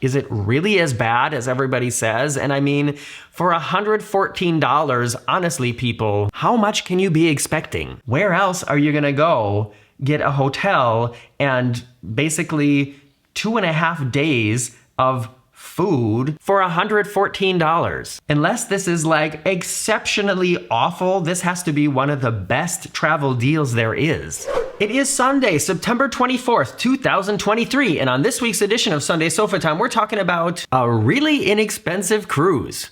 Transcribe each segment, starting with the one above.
Is it really as bad as everybody says? And I mean, for $114, honestly, people, how much can you be expecting? Where else are you gonna go get a hotel and basically 2.5 days of food for $114? Unless this is like exceptionally awful, this has to be one of the best travel deals there is. It is Sunday, September 24th, 2023, and on this week's edition of Sunday Sofa Time, we're talking about a really inexpensive cruise.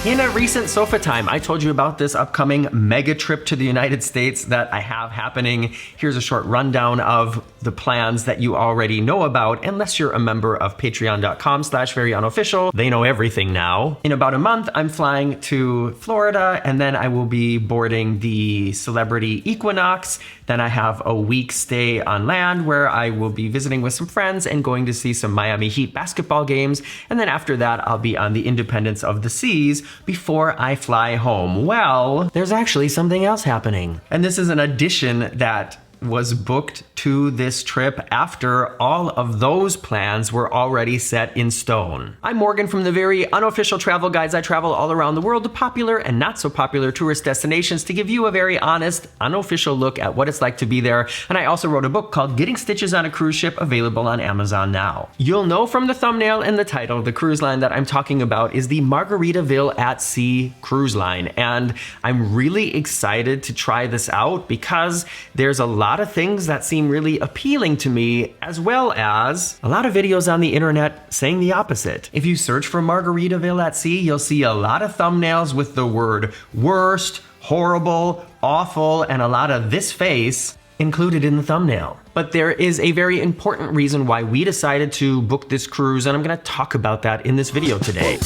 In a recent Sofa Time, I told you about this upcoming mega trip to the United States that I have happening. Here's a short rundown of the plans that you already know about, unless you're a member of patreon.com/veryunofficial. They know everything now. In about a month, I'm flying to Florida, and then I will be boarding the Celebrity Equinox. Then I have a week stay on land where I will be visiting with some friends and going to see some Miami Heat basketball games. And then after that, I'll be on the Independence of the Seas before I fly home. Well, there's actually something else happening. And this is an addition that was booked to this trip after all of those plans were already set in stone. I'm Morgan from the Very Unofficial Travel Guides. I travel all around the world to popular and not so popular tourist destinations to give you a very honest, unofficial look at what it's like to be there. And I also wrote a book called Getting Stitches on a Cruise Ship, available on Amazon now. You'll know from the thumbnail and the title, the cruise line that I'm talking about is the Margaritaville at Sea cruise line. And I'm really excited to try this out because there's a lot of things that seem really appealing to me, as well as a lot of videos on the internet saying the opposite. If you search for Margaritaville at Sea, you'll see a lot of thumbnails with the word worst, horrible, awful, and a lot of this face included in the thumbnail. But there is a very important reason why we decided to book this cruise, and I'm gonna talk about that in this video today.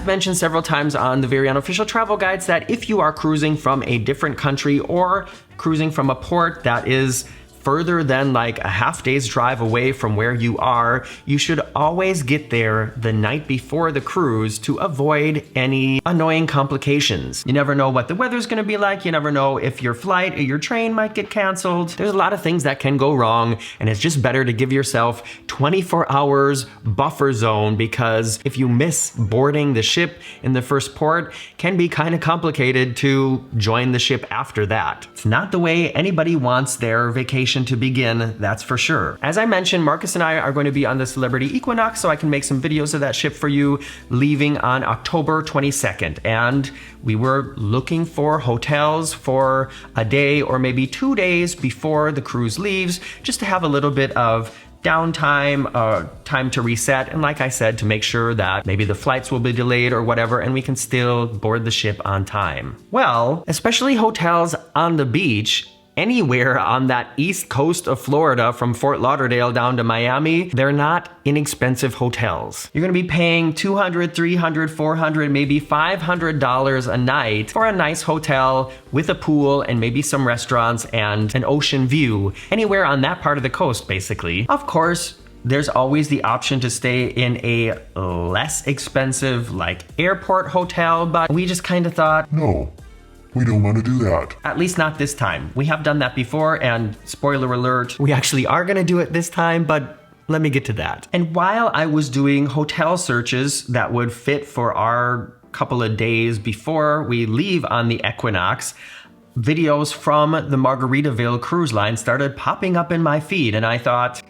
Mentioned several times on the Very Unofficial Travel Guides that if you are cruising from a different country or cruising from a port that is further than like a half day's drive away from where you are, you should always get there the night before the cruise to avoid any annoying complications. You never know what the weather's gonna be like. You never know if your flight or your train might get canceled. There's a lot of things that can go wrong, and it's just better to give yourself 24 hours buffer zone, because if you miss boarding the ship in the first port, it can be kind of complicated to join the ship after that. It's not the way anybody wants their vacation to begin, that's for sure. As I mentioned, Marcus and I are going to be on the Celebrity Equinox, so I can make some videos of that ship for you, leaving on October 22nd. And we were looking for hotels for a day or maybe 2 days before the cruise leaves, just to have a little bit of downtime, time to reset, and like I said, to make sure that maybe the flights will be delayed or whatever, and we can still board the ship on time. Well, especially hotels on the beach, anywhere on that east coast of Florida, from Fort Lauderdale down to Miami, they're not inexpensive hotels. You're gonna be paying $200, $300, $400, maybe $500 a night for a nice hotel with a pool and maybe some restaurants and an ocean view, anywhere on that part of the coast, basically. Of course, there's always the option to stay in a less expensive, like airport hotel, but we just kind of thought, no. We don't want to do that. At least not this time. We have done that before, and spoiler alert, we actually are gonna do it this time, but let me get to that. And while I was doing hotel searches that would fit for our couple of days before we leave on the Equinox, videos from the Margaritaville cruise line started popping up in my feed, and I thought,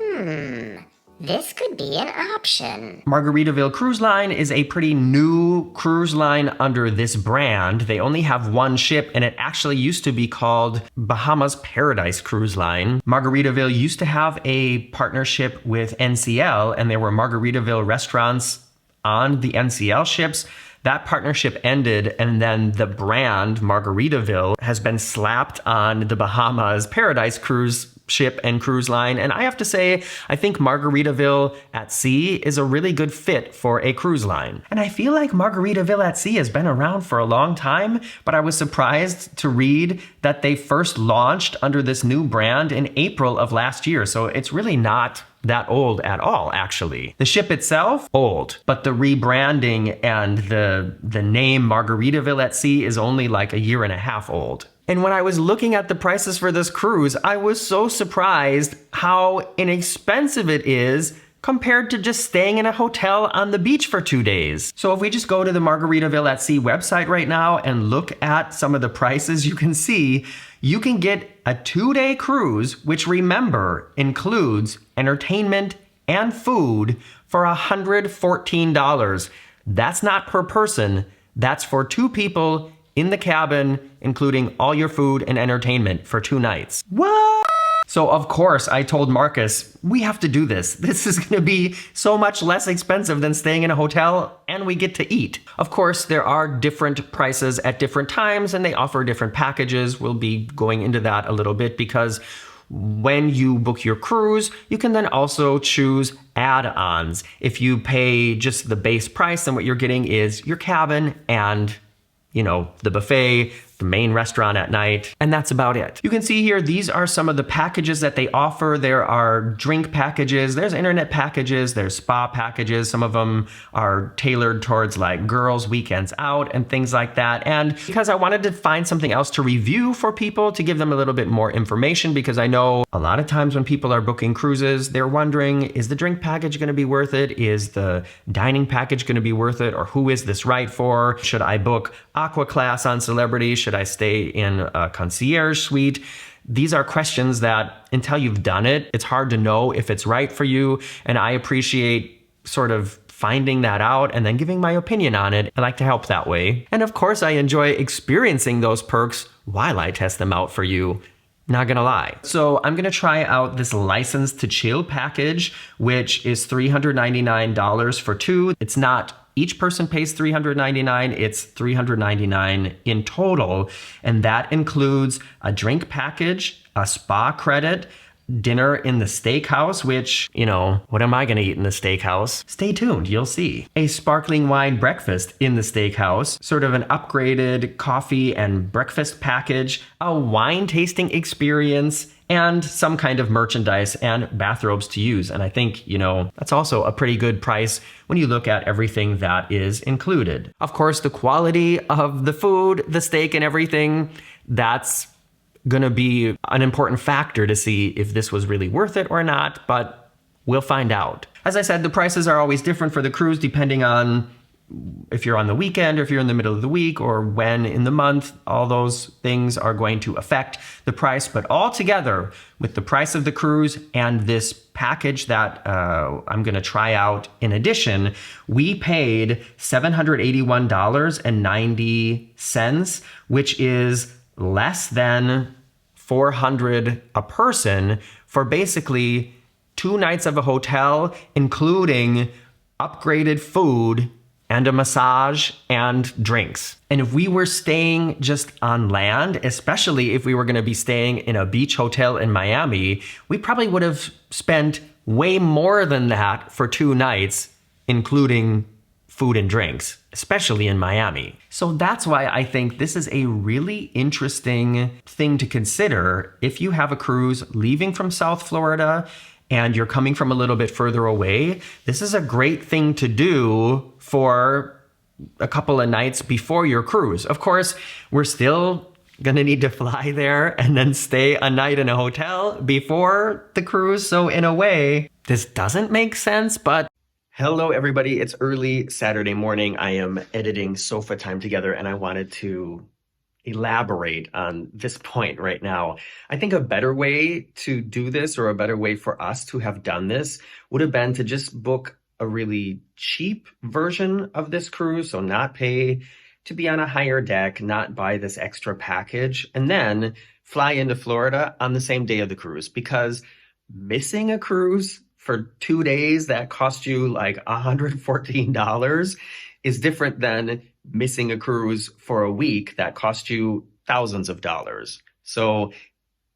this could be an option. Margaritaville Cruise Line is a pretty new cruise line under this brand. They only have one ship, and it actually used to be called Bahamas Paradise Cruise Line. Margaritaville used to have a partnership with NCL, and there were Margaritaville restaurants on the NCL ships. That partnership ended, and then the brand Margaritaville has been slapped on the Bahamas Paradise Cruise ship and cruise line. And I have to say, I think Margaritaville at Sea is a really good fit for a cruise line. And I feel like Margaritaville at Sea has been around for a long time, but I was surprised to read that they first launched under this new brand in April of last year. So it's really not that old at all, actually. The ship itself, old, but the rebranding and the name Margaritaville at Sea is only like a year and a half old. And when I was looking at the prices for this cruise, I was so surprised how inexpensive it is compared to just staying in a hotel on the beach for 2 days. So if we just go to the Margaritaville at Sea website right now and look at some of the prices, you can see you can get a 2-day cruise, which remember includes entertainment and food for $114. That's not per person. That's for 2 people in the cabin, including all your food and entertainment for 2 nights. What? So of course I told Marcus, we have to do this. This is gonna be so much less expensive than staying in a hotel, and we get to eat. Of course, there are different prices at different times and they offer different packages. We'll be going into that a little bit because when you book your cruise, you can then also choose add-ons. If you pay just the base price, then what you're getting is your cabin and the buffet, the main restaurant at night, and that's about it. You can see here, these are some of the packages that they offer. There are drink packages, there's internet packages, there's spa packages. Some of them are tailored towards like girls' weekends out and things like that. And because I wanted to find something else to review for people to give them a little bit more information, because I know a lot of times when people are booking cruises, they're wondering, is the drink package gonna be worth it? Is the dining package gonna be worth it? Or who is this right for? Should I book Aqua Class on Celebrity? Should I stay in a concierge suite? These are questions that until you've done it, it's hard to know if it's right for you. And I appreciate sort of finding that out and then giving my opinion on it. I like to help that way. And of course, I enjoy experiencing those perks while I test them out for you. Not gonna lie. So I'm gonna try out this License to Chill package, which is $399 for 2. It's not each person pays $399, it's $399 in total. And that includes a drink package, a spa credit, dinner in the steakhouse, which, what am I gonna eat in the steakhouse? Stay tuned, you'll see. A sparkling wine breakfast in the steakhouse, sort of an upgraded coffee and breakfast package, a wine tasting experience, and some kind of merchandise and bathrobes to use. And I think, that's also a pretty good price when you look at everything that is included. Of course, the quality of the food, the steak and everything, that's gonna be an important factor to see if this was really worth it or not, but we'll find out. As I said, the prices are always different for the cruise depending on if you're on the weekend or if you're in the middle of the week or when in the month. All those things are going to affect the price, but all together with the price of the cruise and this package that I'm gonna try out in addition, we paid $781.90, which is less than $400 a person for basically 2 nights of a hotel, including upgraded food and a massage and drinks. And if we were staying just on land, especially if we were gonna be staying in a beach hotel in Miami, we probably would have spent way more than that for 2 nights, including food and drinks, especially in Miami. So that's why I think this is a really interesting thing to consider if you have a cruise leaving from South Florida and you're coming from a little bit further away. This is a great thing to do for a couple of nights before your cruise. Of course, we're still gonna need to fly there and then stay a night in a hotel before the cruise. So in a way, this doesn't make sense, but hello everybody, it's early Saturday morning. I am editing SofaTime together and I wanted to elaborate on this point right now. I think a better way to do this, or a better way for us to have done this, would have been to just book a really cheap version of this cruise. So not pay to be on a higher deck, not buy this extra package, and then fly into Florida on the same day of the cruise. Because missing a cruise for 2 days that cost you like $114 is different than missing a cruise for a week that cost you thousands of dollars. So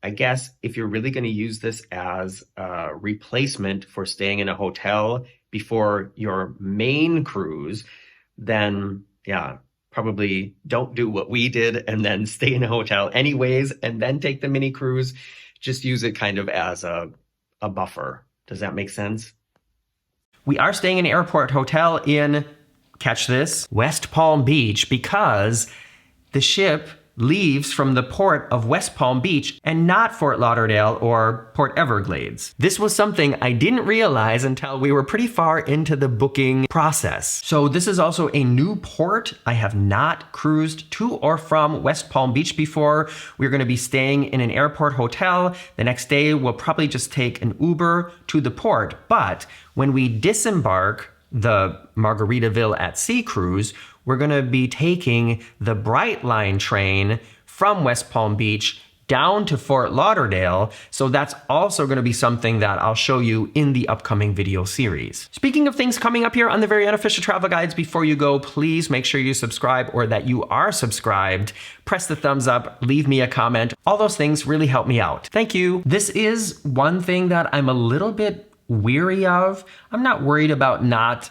I guess if you're really going to use this as a replacement for staying in a hotel before your main cruise, then yeah, probably don't do what we did and then stay in a hotel anyways and then take the mini cruise. Just use it kind of as a buffer Does that make sense? We are staying in an airport hotel in, catch this, West Palm Beach, because the ship leaves from the port of West Palm Beach and not Fort Lauderdale or Port Everglades. This was something I didn't realize until we were pretty far into the booking process. So this is also a new port. I have not cruised to or from West Palm Beach before. We're going to be staying in an airport hotel. The next day, we'll probably just take an Uber to the port. But when we disembark the Margaritaville at Sea cruise, we're going to be taking the Brightline train from West Palm Beach down to Fort Lauderdale. So that's also going to be something that I'll show you in the upcoming video series. Speaking of things coming up here on the Very Unofficial Travel Guides, before you go, please make sure you subscribe, or that you are subscribed. Press the thumbs up, leave me a comment. All those things really help me out. Thank you. This is one thing that I'm a little bit weary of. I'm not worried about not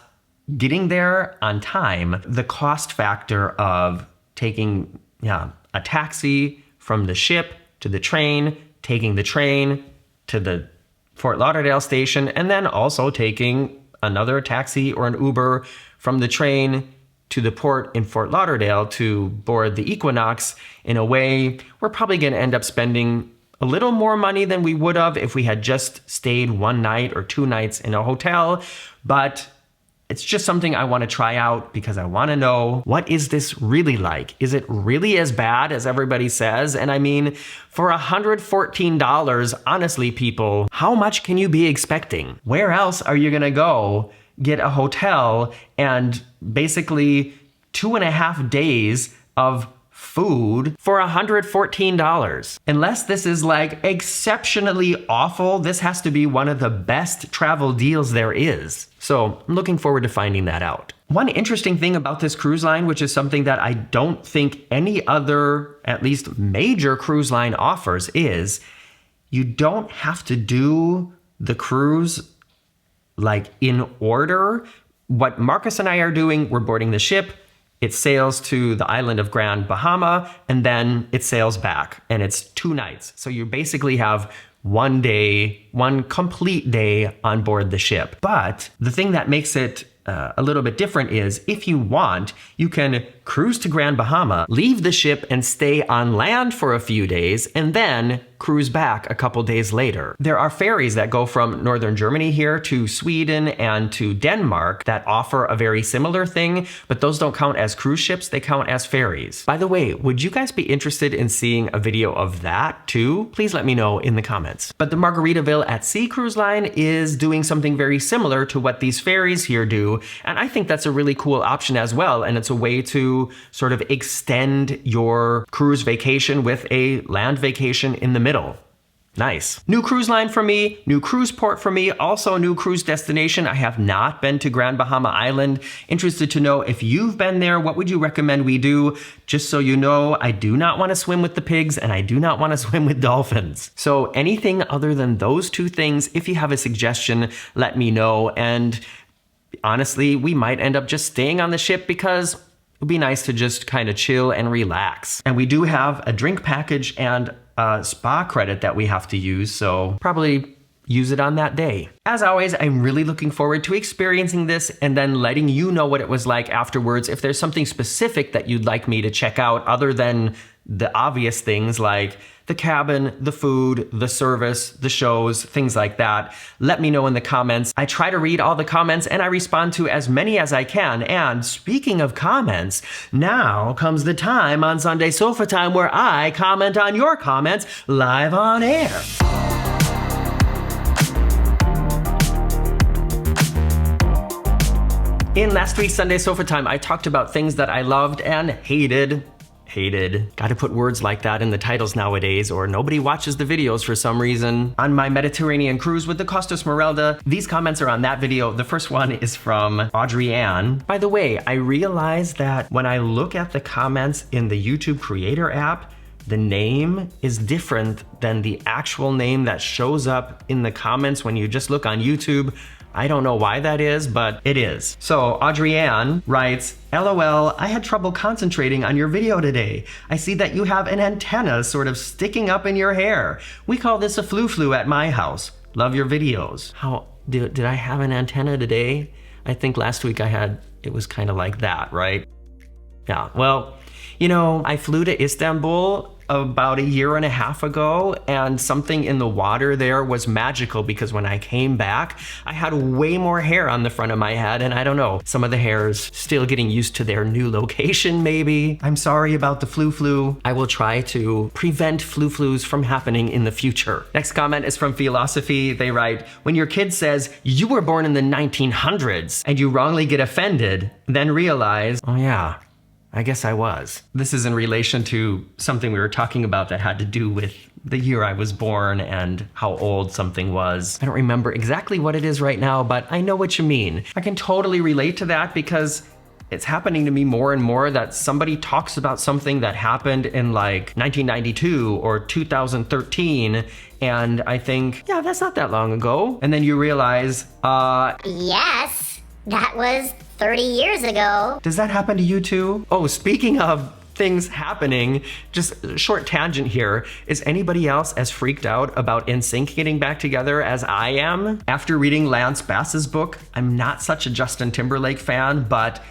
getting there on time. The cost factor of taking a taxi from the ship to the train, taking the train to the Fort Lauderdale station, and then also taking another taxi or an Uber from the train to the port in Fort Lauderdale to board the Equinox. In a way, we're probably going to end up spending a little more money than we would have if we had just stayed one night or 2 nights in a hotel. But it's just something I want to try out because I want to know, what is this really like? Is it really as bad as everybody says? And I mean, for $114, honestly, people, how much can you be expecting? Where else are you going to go get a hotel and basically 2.5 days of food for $114? Unless this is like exceptionally awful, this has to be one of the best travel deals there is. So I'm looking forward to finding that out. One interesting thing about this cruise line, which is something that I don't think any other, at least major cruise line offers, is you don't have to do the cruise like in order. What Marcus and I are doing, we're boarding the ship. It sails to the island of Grand Bahama, and then it sails back, and it's 2 nights. So you basically have 1 day, 1 complete day on board the ship. But the thing that makes it a little bit different is, if you want, you can cruise to Grand Bahama, leave the ship and stay on land for a few days, and then cruise back a couple days later. There are ferries that go from northern Germany here to Sweden and to Denmark that offer a very similar thing, but those don't count as cruise ships, they count as ferries. By the way, would you guys be interested in seeing a video of that too? Please let me know in the comments. But the Margaritaville at Sea cruise line is doing something very similar to what these ferries here do, and I think that's a really cool option as well, and it's a way to sort of extend your cruise vacation with a land vacation in the middle. Nice. New cruise line for me, new cruise port for me, also new cruise destination. I have not been to Grand Bahama Island. Interested to know if you've been there, what would you recommend we do? Just so you know, I do not want to swim with the pigs and I do not want to swim with dolphins. So anything other than those 2 things, if you have a suggestion, let me know. And honestly, we might end up just staying on the ship because it would be nice to just kind of chill and relax. And we do have a drink package and a spa credit that we have to use, so probably use it on that day. As always, I'm really looking forward to experiencing this and then letting you know what it was like afterwards. If there's something specific that you'd like me to check out other than the obvious things like the cabin, the food, the service, the shows, things like that, let me know in the comments. I try to read all the comments and I respond to as many as I can. And speaking of comments, now comes the time on Sunday Sofa Time where I comment on your comments live on air. In last week's Sunday Sofa Time, I talked about things that I loved and hated. Gotta put words like that in the titles nowadays or nobody watches the videos for some reason. On my Mediterranean cruise with the Costa Smeralda, these comments are on that video. The first one is from Audrey Ann. By the way, I realized that when I look at the comments in the YouTube Creator app, the name is different than the actual name that shows up in the comments when you just look on YouTube. I don't know why that is, but it is. So Audrey Ann writes, LOL, I had trouble concentrating on your video today. I see that you have an antenna sort of sticking up in your hair. We call this a flu-flu at my house. Love your videos. How did I have an antenna today? I think last week it was kind of like that, right? Yeah, well, I flew to Istanbul about a year and a half ago, and something in the water there was magical because when I came back, I had way more hair on the front of my head, and I don't know, some of the hair's still getting used to their new location maybe. I'm sorry about the flu. I will try to prevent flus from happening in the future. Next comment is from Philosophy. They write, when your kid says, you were born in the 1900s, and you wrongly get offended, then realize, oh yeah, I guess I was. This is in relation to something we were talking about that had to do with the year I was born and how old something was. I don't remember exactly what it is right now, but I know what you mean. I can totally relate to that because it's happening to me more and more that somebody talks about something that happened in like 1992 or 2013, and I think, yeah, that's not that long ago. And then you realize, yes, that was 30 years ago. Does that happen to you too? Oh, speaking of things happening, just a short tangent here. Is anybody else as freaked out about NSYNC getting back together as I am? After reading Lance Bass's book, I'm not such a Justin Timberlake fan, but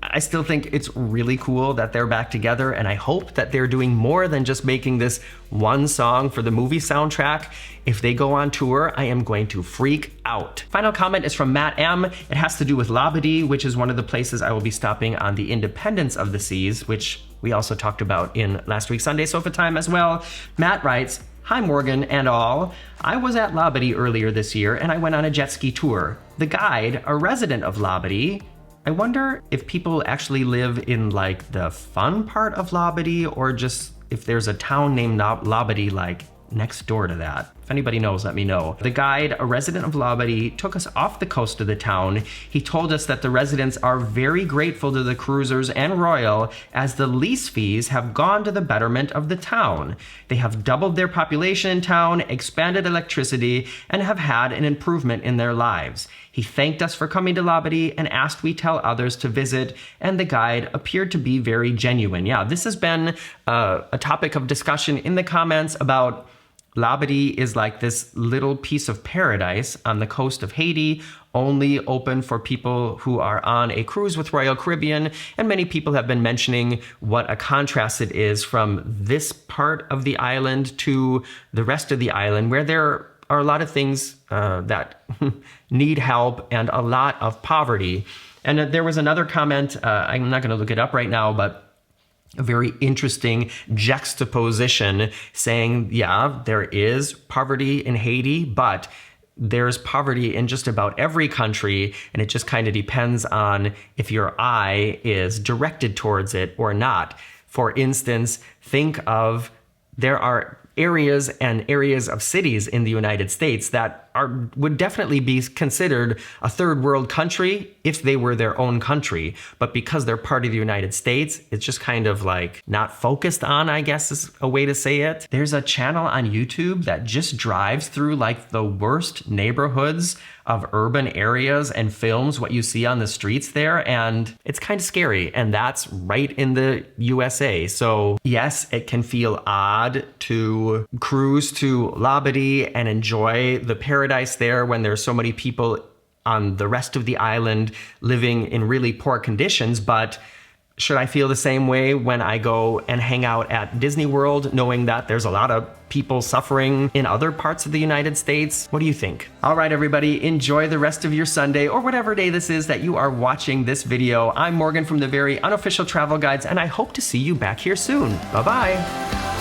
I still think it's really cool that they're back together, and I hope that they're doing more than just making this one song for the movie soundtrack. If they go on tour, I am going to freak out. Final comment is from Matt M. It has to do with Labadee, which is one of the places I will be stopping on the Independence of the Seas, which we also talked about in last week's Sunday SofaTime as well. Matt writes, hi Morgan and all. I was at Labadee earlier this year and I went on a jet ski tour. The guide, a resident of Labadee, I wonder if people actually live in like the fun part of Labadee or just if there's a town named Labadee like next door to that. If anybody knows, let me know. The guide, a resident of Labadee, took us off the coast of the town. He told us that the residents are very grateful to the cruisers and Royal as the lease fees have gone to the betterment of the town. They have doubled their population in town, expanded electricity, and have had an improvement in their lives. He thanked us for coming to Labadee and asked we tell others to visit, and the guide appeared to be very genuine. Yeah, this has been a topic of discussion in the comments about Labadee is like this little piece of paradise on the coast of Haiti, only open for people who are on a cruise with Royal Caribbean, and many people have been mentioning what a contrast it is from this part of the island to the rest of the island, where there are a lot of things that need help and a lot of poverty. And there was another comment, I'm not going to look it up right now, but a very interesting juxtaposition saying, yeah, there is poverty in Haiti, but there's poverty in just about every country, and it just kind of depends on if your eye is directed towards it or not. For instance, think of there are areas and areas of cities in the United States that would definitely be considered a third world country if they were their own country. But because they're part of the United States, it's just kind of like not focused on, I guess is a way to say it. There's a channel on YouTube that just drives through like the worst neighborhoods of urban areas and films what you see on the streets there, and it's kind of scary, and that's right in the USA. So yes, it can feel odd to cruise to Labadee and enjoy the paradise there when there's so many people on the rest of the island living in really poor conditions, but should I feel the same way when I go and hang out at Disney World, knowing that there's a lot of people suffering in other parts of the United States? What do you think? All right, everybody, enjoy the rest of your Sunday or whatever day this is that you are watching this video. I'm Morgan from the Very Unofficial Travel Guides, and I hope to see you back here soon. Bye-bye.